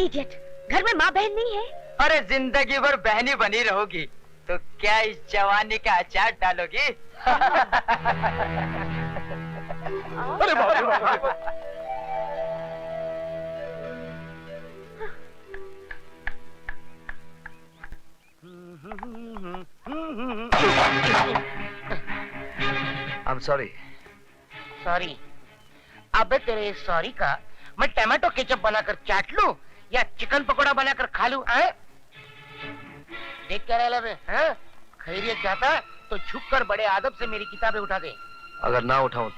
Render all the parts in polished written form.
Idiot, घर में माँ बहन नहीं है? अरे जिंदगी भर बहनी बनी रहोगी तो क्या इस जवानी का अचार डालोगी? अरे बाप रे बाप रे। I'm sorry. सॉरी। अबे तेरे सॉरी का मैं टमाटो केचप बनाकर चाट लूं या चिकन पकोड़ा बनाकर खा लूं? देख क्या रहा बे? खैरियत चाहता तो झुककर बड़े आदब से मेरी किताबें उठा दे। अगर ना उठाऊं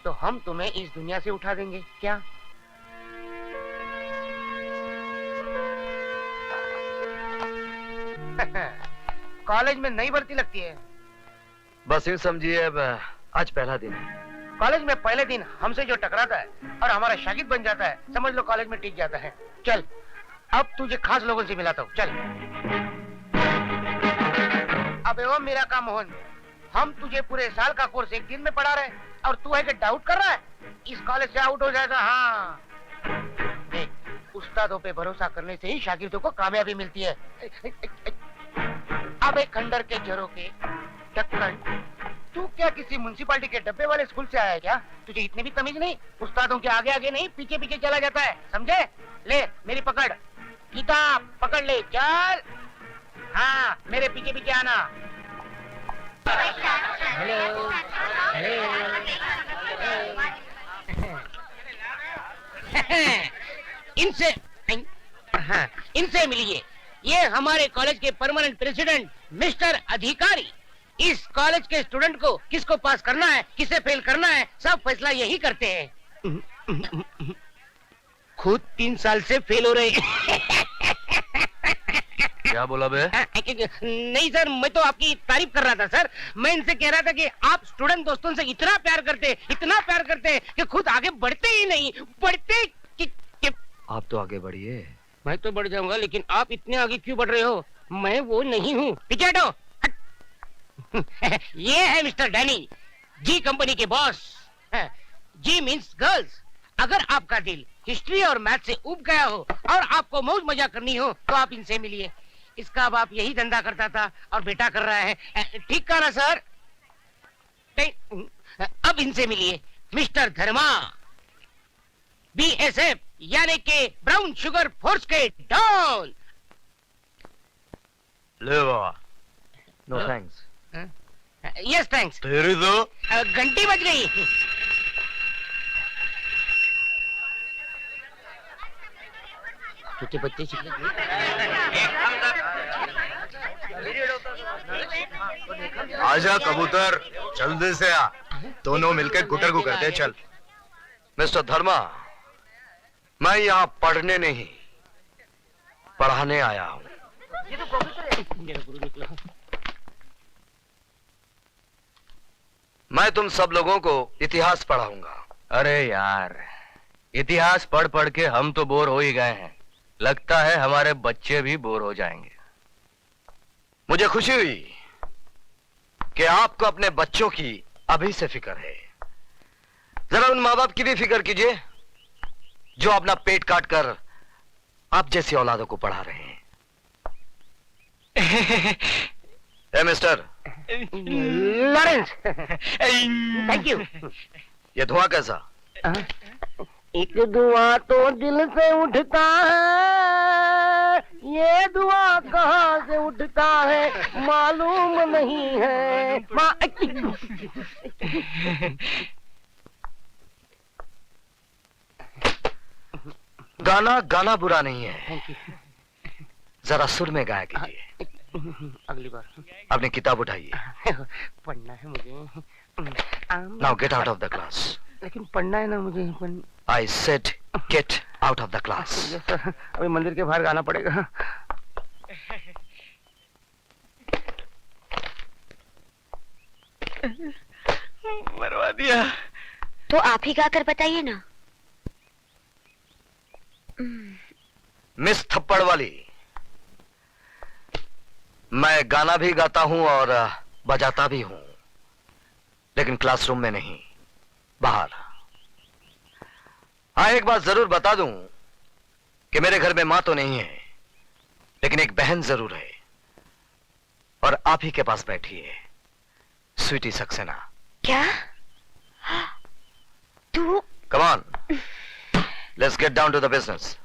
तो हम तुम्हें इस दुनिया से उठा देंगे क्या? कॉलेज में नई भर्ती लगती है। बस यूं समझिए अब आज पहला दिन है। कॉलेज में पहले दिन हमसे जो टकराता है और हमारा शागिर्द बन जाता है, समझ लो कॉलेज में टिक जाता है। चल अब तुझे खास लोगों से मिलाता हूँ। चल। अब एवं मेरा काम मोहन, हम तुझे पूरे साल का कोर्स एक दिन में पढ़ा रहे और तू है कि डाउट कर रहा है इस कॉलेज से आउट हो जाएगा। हाँ देख, उस्तादों पे भरोसा करने से ही शागिर्दों को कामयाबी मिलती है। अब एक खंडर के झरोके ढक्कन, तू क्या किसी म्युनिसिपालिटी के डब्बे वाले स्कूल से आया है क्या? तुझे इतने भी तमीज नहीं? उस्तादों के आगे आगे नहीं, पीछे पीछे चला जाता है, समझे? ले मेरी पकड़, किताब पकड़ ले, चल। हाँ मेरे पीछे पीछे आना। हेलो इनसे हाँ, इनसे मिलिए। ये हमारे कॉलेज के परमानेंट प्रेसिडेंट मिस्टर अधिकारी। इस कॉलेज के स्टूडेंट को किसको पास करना है, किसे फेल करना है, सब फैसला यही करते हैं। खुद 3 साल से फेल हो रहे। क्या बोला बे? नहीं सर, मैं तो आपकी तारीफ कर रहा था सर। मैं इनसे कह रहा था कि आप स्टूडेंट दोस्तों से इतना प्यार करते कि खुद आगे बढ़ते ही नहीं, बढ़ते कि... आप तो आगे बढ़िए। मैं तो बढ़ जाऊंगा, लेकिन आप इतने आगे क्यों बढ़ रहे हो? मैं वो नहीं हूँ। पीछे हटो। ये है मिस्टर डैनी, जी कंपनी के बॉस। जी मीन्स गर्ल्स। अगर आपका दिल हिस्ट्री और मैथ से उब गया हो और आपको मौज मजा करनी हो तो आप इनसे मिलिए। इसका बाप यही धंधा करता था और बेटा कर रहा है। ठीक कहा ना सर? अब इनसे मिलिए, मिस्टर धर्मा, BSF यानी के ब्राउन शुगर फोर्स के डॉन। ले बाबा। No thanks. Yes thanks. तेरी तो घंटी बज गई। छोटे बच्चे आजा कबूतर, जल्दी से आ। दोनों मिलकर गुटर को करते चल। मिस्टर धर्मा, मैं यहाँ पढ़ने नहीं पढ़ाने आया हूँ। मैं तुम सब लोगों को इतिहास पढ़ाऊंगा। अरे यार, इतिहास पढ़ पढ़ के हम तो बोर हो ही गए हैं। लगता है हमारे बच्चे भी बोर हो जाएंगे। मुझे खुशी हुई कि आपको अपने बच्चों की अभी से फिक्र है। जरा उन माँ बाप की भी फिक्र कीजिए जो अपना पेट काट कर आप जैसी औलादों को पढ़ा रहे हैं। ए मिस्टर लॉरेंस, थैंक यू। ये धुआं कैसा? एक धुआं तो दिल से उठता है, ये धुआं कहाँ से उठता है मालूम नहीं है। गाना गाना बुरा नहीं है, जरा सुर में गाया कीजिए। अगली बार। अपनी किताब उठाइए। पढ़ना है मुझे। Now get out of the class. लेकिन पढ़ना है ना मुझे। I said get out of the class. अभी मंदिर के बाहर गाना पड़ेगा। मरवा दिया। तो आप ही गाकर बताइए ना। मिस थप्पड़ वाली, मैं गाना भी गाता हूं और बजाता भी हूं, लेकिन क्लासरूम में नहीं, बाहर। हाँ, एक बात जरूर बता दूं कि मेरे घर में मां तो नहीं है, लेकिन एक बहन जरूर है, और आप ही के पास बैठी है, स्वीटी सक्सेना। क्या? तू? Come on, let's get down to the business.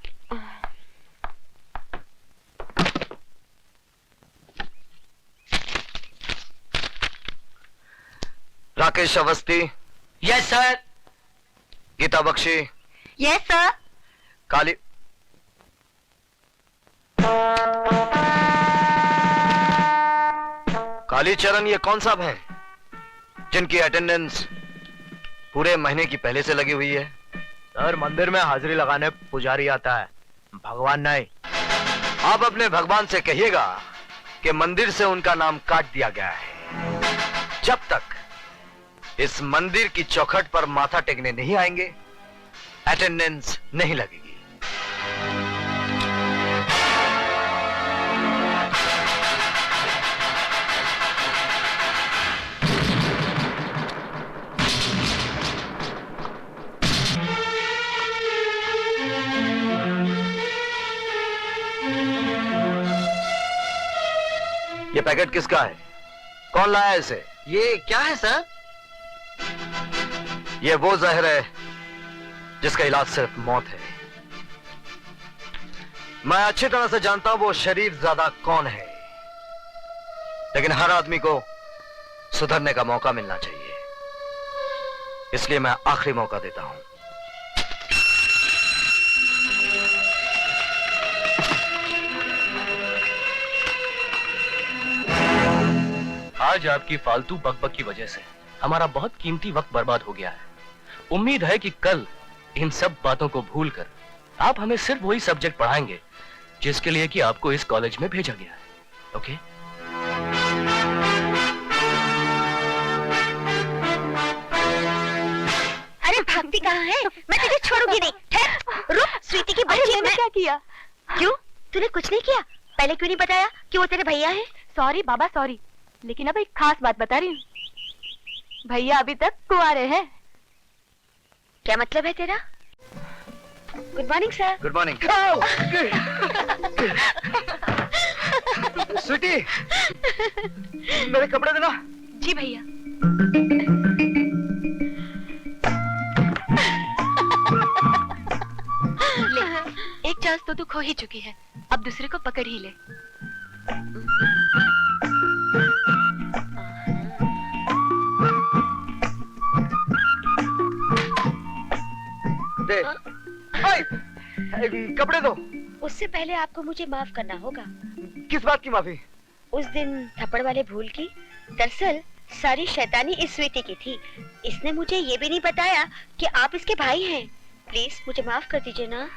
Rakesh Awasthi, yes sir. Geeta Bakshi, yes sir. Kali Kalicharan, ये कौन साहब हैं जिनकी अटेंडेंस पूरे महीने की पहले से लगी हुई है? सर, मंदिर में हाजिरी लगाने पुजारी आता है, भगवान नहीं। आप अपने भगवान से कहिएगा कि मंदिर से उनका नाम काट दिया गया है। जब तक इस मंदिर की चौखट पर माथा टेकने नहीं आएंगे, अटेंडेंस नहीं लगेगी। ये पैकेट किसका है? कौन लाया इसे? ये क्या है सर? ये वो जहर है जिसका इलाज सिर्फ मौत है। मैं अच्छी तरह से जानता हूं वो शरीफ ज़्यादा कौन है, लेकिन हर आदमी को सुधरने का मौका मिलना चाहिए, इसलिए मैं आखिरी मौका देता हूं। आज आपकी फालतू बकबक की वजह से हमारा बहुत कीमती वक्त बर्बाद हो गया है। उम्मीद है कि कल इन सब बातों को भूलकर आप हमें सिर्फ वही सब्जेक्ट पढ़ाएंगे जिसके लिए कि आपको इस कॉलेज में भेजा गया है। ओके? अरे भागती कहाँ है? मैं तुझे छोड़ूंगी नहीं। ठहर, रुक। स्वीटी की बच्ची मैंने क्या किया? क्यों? तूने कुछ नहीं किया? पहले क्यों नहीं बताया कि वो तेरे भैया हैं? सॉरी बाबा सॉरी, लेकिन अब एक खास बात बता रही हूँ। भैया अभी तक कुंवारे हैं। क्या मतलब है तेरा? Good morning sir. Good morning. Sweetie, मेरे कपड़े देना। जी भैया। ले, एक चांस तो तू खो ही चुकी है, अब दूसरे को पकड़ ही ले। दे। ओए, कपड़े दो। उससे पहले आपको मुझे माफ करना होगा। किस बात की माफी? उस दिन थप्पड़ वाले भूल की। दरअसल सारी शैतानी इस स्वीटी की थी। इसने मुझे ये भी नहीं बताया कि आप इसके भाई हैं। प्लीज मुझे माफ कर दीजिए ना।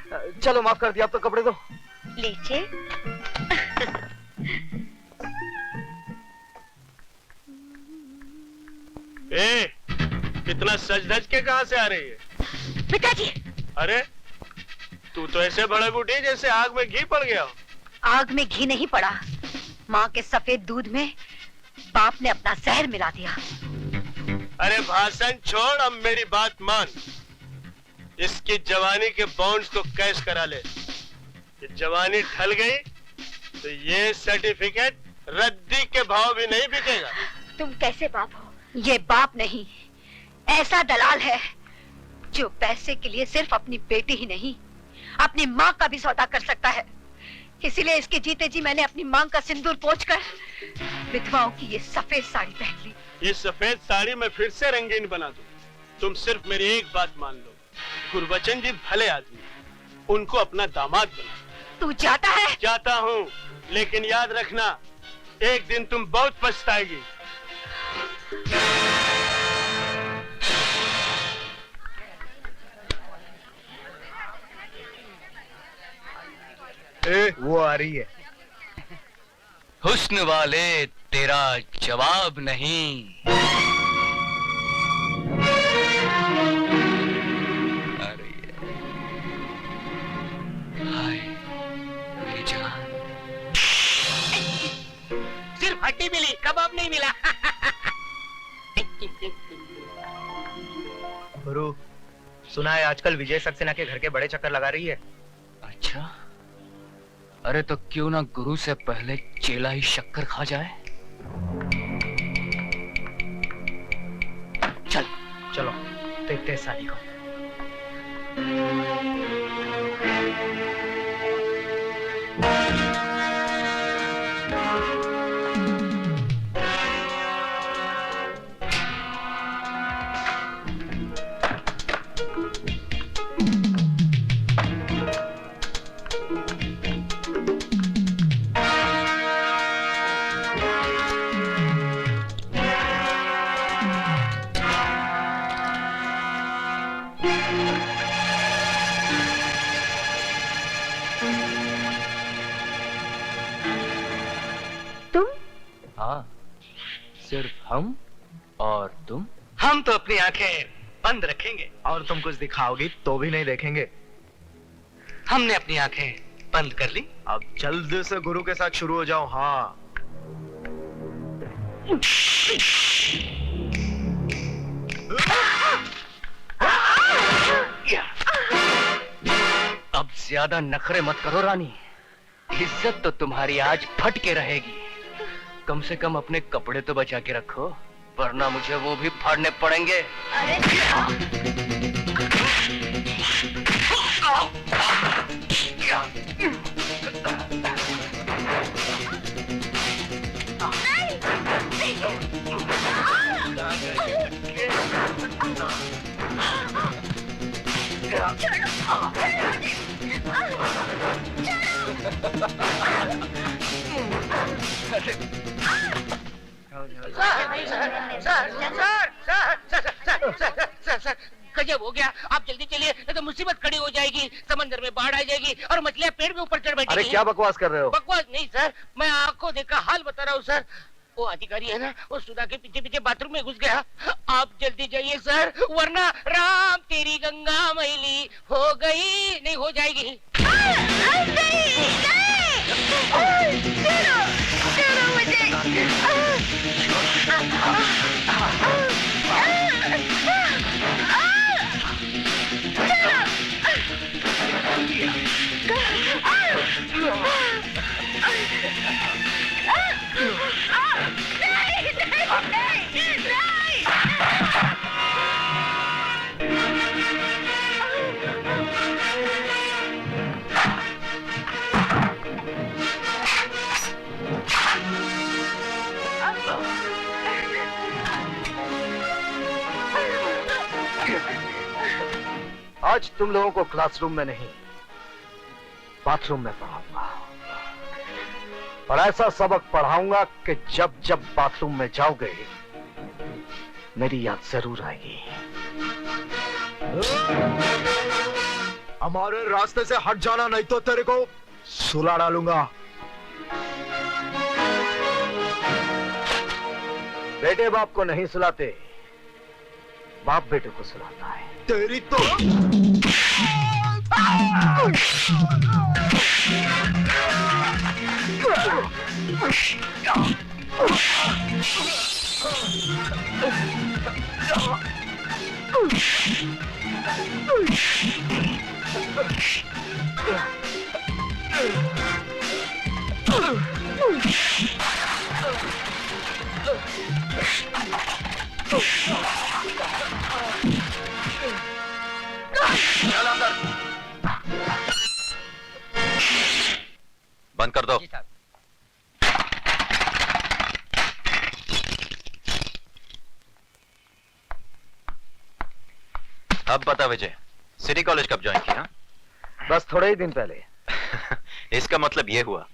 चलो माफ कर दिया, अब तो कपड़े दो। लीजिए। ए, इतना सज धज के कहाँ से आ रही है? पिताजी। अरे तू तो ऐसे भड़क उठी जैसे आग में घी पड़ गया हो। आग में घी नहीं पड़ा, माँ के सफेद दूध में बाप ने अपना जहर मिला दिया। अरे भाषण छोड़, अब मेरी बात मान। इसकी जवानी के बॉन्ड्स को कैश करा ले। ये जवानी ढल गई तो ये सर्टिफिकेट रद्दी के भाव भी नहीं बिकेगा। तुम कैसे बाप हो? ये बाप नहीं, ऐसा दलाल है जो पैसे के लिए सिर्फ अपनी बेटी ही नहीं, अपनी माँ का भी सौदा कर सकता है। इसीलिए इसके जीते जी मैंने अपनी मांग का सिंदूर पोंछकर विधवाओं की ये सफेद साड़ी पहन ली। ये सफेद साड़ी मैं फिर से रंगीन बना दूं। तुम सिर्फ मेरी एक बात मान लो, गुरबचन जी भले आदमी, उनको अपना दामाद बना। तू जाता है? जाता हूँ, लेकिन याद रखना, एक दिन तुम बहुत पछताएगी। वो आ रही है। हुस्न वाले तेरा जवाब नहीं। आ रही है। हाय मेरी जान। सिर्फ हड्डी मिली, कबाब नहीं मिला। गुरु, सुना है आजकल विजय सक्सेना के घर के बड़े चक्कर लगा रही है। अच्छा, अरे तो क्यों ना गुरु से पहले चेला ही शक्कर खा जाए। चल चलो देखते हैं शादी को। तुम? हाँ, सिर्फ हम और तुम। हम तो अपनी आंखें बंद रखेंगे और तुम कुछ दिखाओगी तो भी नहीं देखेंगे। हमने अपनी आंखें बंद कर ली, अब जल्दी से गुरु के साथ शुरू हो जाओ। हाँ, अब ज्यादा नखरे मत करो रानी, इज्जत तो तुम्हारी आज फट के रहेगी। कम से कम अपने कपड़े तो बचा के रखो, वरना मुझे वो भी फाड़ने पड़ेंगे। सर गजब हो गया। आप जल्दी चलिए, नहीं तो मुसीबत खड़ी हो जाएगी। समंदर में बाढ़ आ जाएगी और मछलियां पेड़ के ऊपर चढ़ बैठेगी। अरे क्या बकवास कर रहे हो? बकवास नहीं सर, मैं आंखों देखा हाल बता रहा हूँ सर। वो अधिकारी है ना, वो सुधा के पीछे पीछे बाथरूम में घुस गया। आप जल्दी जाइए सर, वरना राम तेरी गंगा मैली हो गई नहीं हो जाएगी। आज तुम लोगों को क्लासरूम में नहीं, बाथरूम में पढ़ाऊंगा, और ऐसा सबक पढ़ाऊंगा कि जब जब बाथरूम में जाओगे मेरी याद जरूर आएगी। हमारे रास्ते से हट जाना, नहीं तो तेरे को सुला डालूंगा। बेटे बाप को नहीं सुलाते, बाप बेटे को सुलाता है। तेरी तो बंद कर दो। अब बता विजय, सिटी कॉलेज कब ज्वाइन किया? बस थोड़े ही दिन पहले। इसका मतलब यह हुआ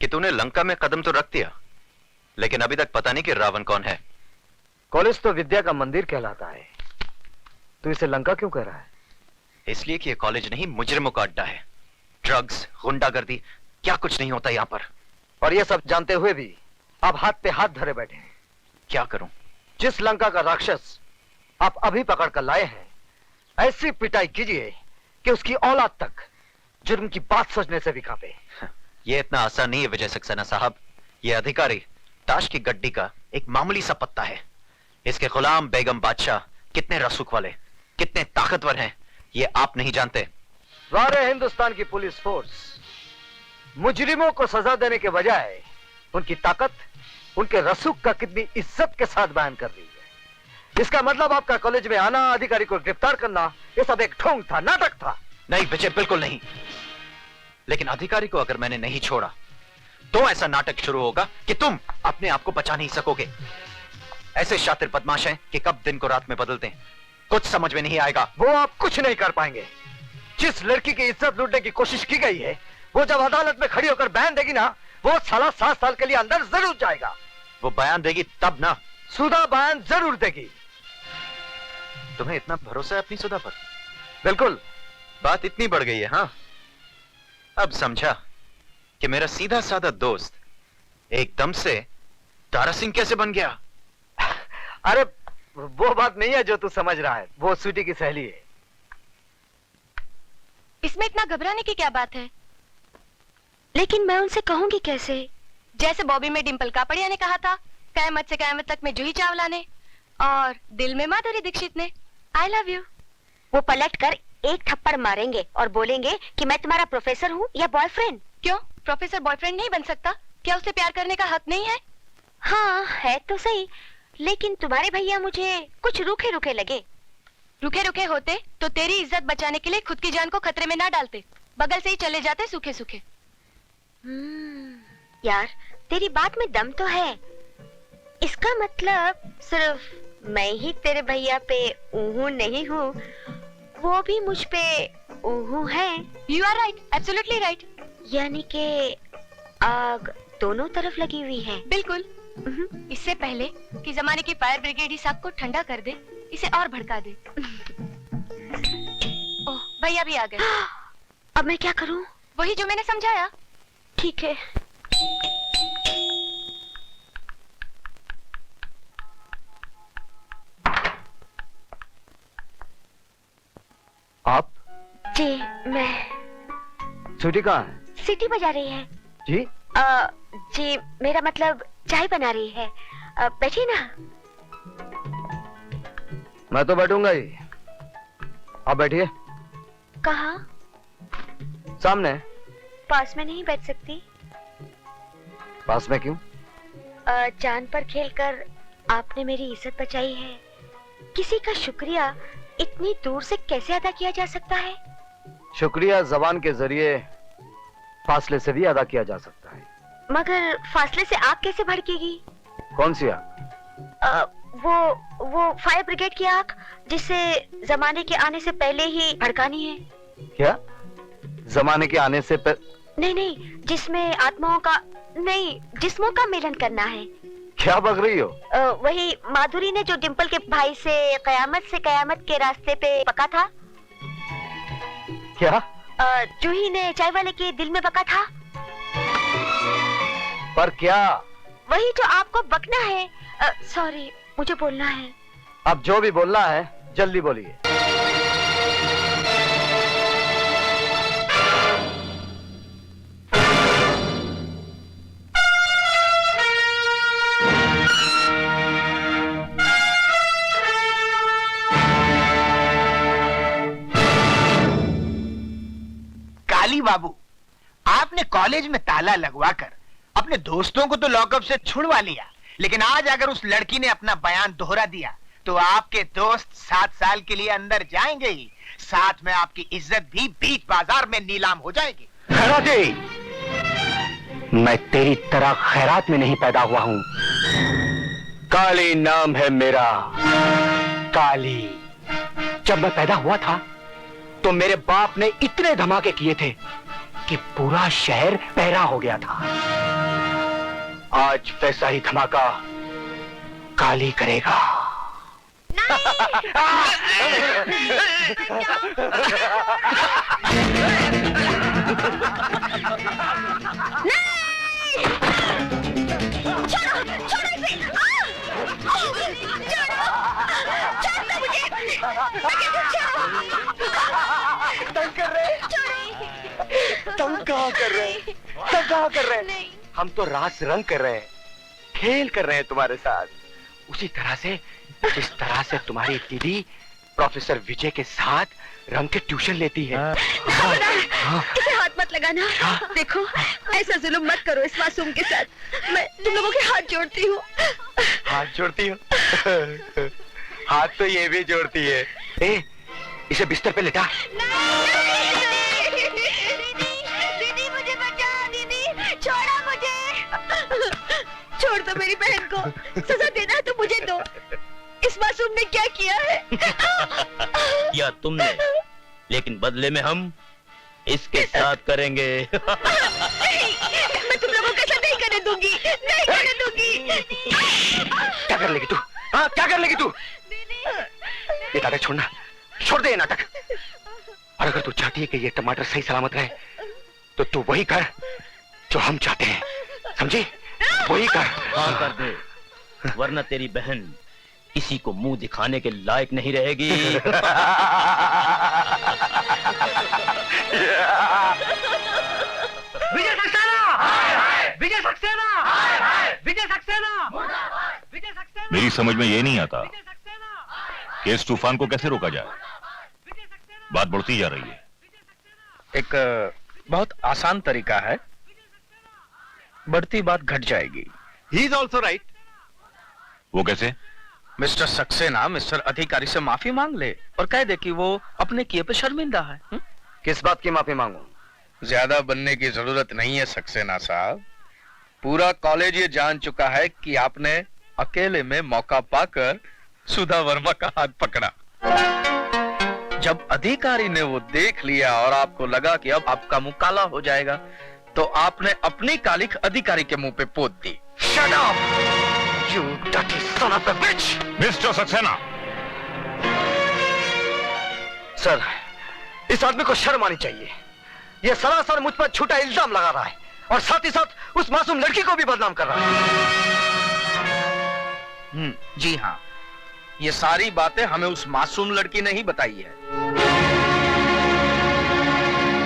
कि तूने लंका में कदम तो रख दिया, लेकिन अभी तक पता नहीं कि रावण कौन है। कॉलेज तो विद्या का मंदिर कहलाता है, तू इसे लंका क्यों कह रहा है? इसलिए कि यह कॉलेज नहीं, मुजरिमों का अड्डा है। ड्रग्स, गुंडागर्दी, क्या कुछ नहीं होता यहाँ पर। और ये सब जानते हुए भी आप हाथ पे हाथ धरे बैठे हैं। क्या करूं? जिस लंका का राक्षस आप अभी पकड़ कर लाए हैं, ऐसी पिटाई कीजिए कि उसकी औलाद तक जुर्म की बात सोचने से भी कांपे। यह इतना आसान नहीं है विजय सक्सेना साहब। यह अधिकारी ताश की गड्डी का एक मामूली सा पत्ता है। इसके गुलाम बेगम बादशाह कितने रसूख वाले, कितने ताकतवर हैं, ये आप नहीं जानते। सारे हिंदुस्तान की पुलिस फोर्स मुजरिमों को सजा देने के बजाय उनकी ताकत, उनके रसूख का कितनी इज्जत के साथ बयान कर रही है। इसका मतलब आपका कॉलेज में आना, अधिकारी को गिरफ्तार करना, ये सब एक ढोंग था, नाटक था। नहीं विजय, बिल्कुल नहीं। लेकिन अधिकारी को अगर मैंने नहीं छोड़ा तो ऐसा नाटक शुरू होगा कि तुम अपने आप को बचा नहीं सकोगे। ऐसे शातिर बदमाश हैं कि कब दिन को रात में बदलते हैं, कुछ समझ में नहीं आएगा। वो आप कुछ नहीं कर पाएंगे। जिस लड़की की इज्जत लूटने की कोशिश की गई है, वो जब अदालत में खड़ी होकर बयान देगी ना, वो साला 7 साल के लिए अंदर जरूर जाएगा। वो बयान देगी तब ना। सुधा बयान जरूर देगी। तुम्हें इतना भरोसा है अपनी सुधा पर? बिल्कुल। बात इतनी बढ़ गई है। हाँ, अब समझा कि मेरा सीधा साधा दोस्त एकदम से तारा सिंह कैसे बन गया। अरे वो बात नहीं है जो तू समझ रहा है, वो स्वीटी की सहेली है। इसमें इतना घबराने की क्या बात है? लेकिन मैं उनसे कहूंगी कैसे? जैसे बॉबी में डिंपल कापड़िया ने कहा था, कयामत से कयामत तक में जूही चावला ने, और दिल में माधुरी दीक्षित ने, आई लव यू। वो पलट कर एक थप्पड़ मारेंगे और बोलेंगे कि मैं तुम्हारा प्रोफेसर हूँ या बॉयफ्रेंड। क्यों, प्रोफेसर बॉयफ्रेंड नहीं बन सकता? क्या उसे प्यार करने का हक नहीं है? हाँ है तो सही, लेकिन तुम्हारे भैया मुझे कुछ रूखे रूखे लगे। रुके रुके होते तो तेरी इज्जत बचाने के लिए खुद की जान को खतरे में ना डालते, बगल से ही चले जाते सूखे सूखे। यार तेरी बात में दम तो है। इसका मतलब सिर्फ मैं ही तेरे भैया पे ऊहू नहीं हूँ, वो भी मुझ पे ऊहू है। You are right, absolutely right. यानी कि आग दोनों तरफ लगी हुई है। बिल्कुल। इससे पहले कि जमाने की फायर ब्रिगेड इस आग को ठंडा कर दे, इसे और भड़का दे। ओह, भैया भी आ गए। अब मैं क्या करूं? वही जो मैंने समझाया। ठीक है। आप? जी मैं। स्वीटी कहाँ है? सीटी बजा रही है। जी? जी मेरा मतलब चाय बना रही है। बैठिए ना। मैं तो बैठूंगा ही, आप बैठिए। कहाँ? सामने। पास में नहीं बैठ सकती? पास में क्यों? जान पर खेलकर आपने मेरी इज्जत बचाई है। किसी का शुक्रिया इतनी दूर से कैसे अदा किया जा सकता है? शुक्रिया जबान के जरिए फासले से भी अदा किया जा सकता है। मगर फासले से आग कैसे भड़केगी? कौन सी आग? वो फायर ब्रिगेड की आग, जिसे जमाने के आने से पहले ही भड़कानी है। क्या? जमाने के आने से नहीं नहीं, जिसमें आत्माओं का नहीं, जिस्मों का मिलन करना है। क्या बक रही हो? वही माधुरी ने जो डिंपल के भाई से कयामत के रास्ते पे पका था। क्या? जूही ने चाय वाले के दिल में बका था। पर क्या? वही जो आपको बकना है। सॉरी, मुझे बोलना है। अब जो भी बोलना है जल्दी बोलिए। काली बाबू, आपने कॉलेज में ताला लगवाकर अपने दोस्तों को तो लॉकअप से छुड़वा लिया, लेकिन आज अगर उस लड़की ने अपना बयान दोहरा दिया तो आपके दोस्त 7 साल के लिए अंदर जाएंगे ही, साथ में आपकी इज्जत भी बीच बाजार में नीलाम हो जाएगी। खैराती, मैं तेरी तरह खैरात में नहीं पैदा हुआ हूँ। काली नाम है मेरा। काली। जब मैं पैदा हुआ था तो मेरे बाप ने इतने धमाके किए थे कि पूरा शहर पहरा हो गया था। आज वैसा ही धमाका काली करेगा। तंग कहाँ कर रहे हैं? हम तो रास रंग कर रहे हैं, खेल कर रहे हैं तुम्हारे साथ, उसी तरह से जिस तरह से तुम्हारी दीदी प्रोफेसर विजय के साथ रंग के ट्यूशन लेती है। इसे हाथ मत लगाना। देखो, ऐसा जुल्म मत करो इस मासूम के साथ। मैं तुम लोगों के हाथ जोड़ती हूँ। हाथ जोड़ती हो? हाथ तो ये भी जोड़ती है। ए, इसे बिस्तर पे लेटा। दीदी मुझे बचा, दीदी छोड़ो मुझे। छोड़ दो मेरी बहन को, सजा देना है तो मुझे दो। इस मासूम ने क्या किया है? किया तुमने, लेकिन बदले में हम इसके साथ करेंगे। नहीं, मैं तुम लोगों के साथ नहीं करने दूंगी, नहीं करने दूंगी। क्या कर लेगी तू? हाँ, क्या कर लेगी तू? ये नाटक छोड़ना, छोड़ दे ये नाटक। और अगर तू चाहती है कि ये टमाटर सही सलामत रहे, तो तू वही कर जो हम चाहते हैं, समझी? वही कर। हाँ कर दे, वरना तेरी बहन किसी को मुंह दिखाने के लायक नहीं रहेगी। विजय सक्सेना! विजय सक्सेना! विजय सक्सेना! विजय सक्सेना! मेरी समझ में ये नहीं आता कि इस तूफान को कैसे रोका जाए। बात बढ़ती जा रही है। एक बहुत आसान तरीका है, बढ़ती बात घट जाएगी। He is also right. वो कैसे? मिस्टर सक्सेना मिस्टर अधिकारी से माफी मांग ले और कह दे कि वो अपने किए पे शर्मिंदा है। किस बात की माफी मांगू? ज्यादा बनने की जरूरत नहीं है सक्सेना साहब। पूरा कॉलेज ये जान चुका है कि आपने अकेले में मौका पाकर सुधा वर्मा का हाथ पकड़ा। जब अधिकारी ने वो देख लिया और आपको लगा कि अब आपका मुंह काला हो जाएगा, तो आपने अपनी कालिख अधिकारी के मुंह पे पोत दी। Shut up! You dirty son of a bitch! Mister Saxena, sir, इस आदमी को शर्म आनी चाहिए। ये सरासर मुझ पर झूठा इल्जाम लगा रहा है और साथ ही साथ उस मासूम लड़की को भी बदनाम कर रहा है। जी हाँ, ये सारी बातें हमें उस मासूम लड़की ने ही बताई है।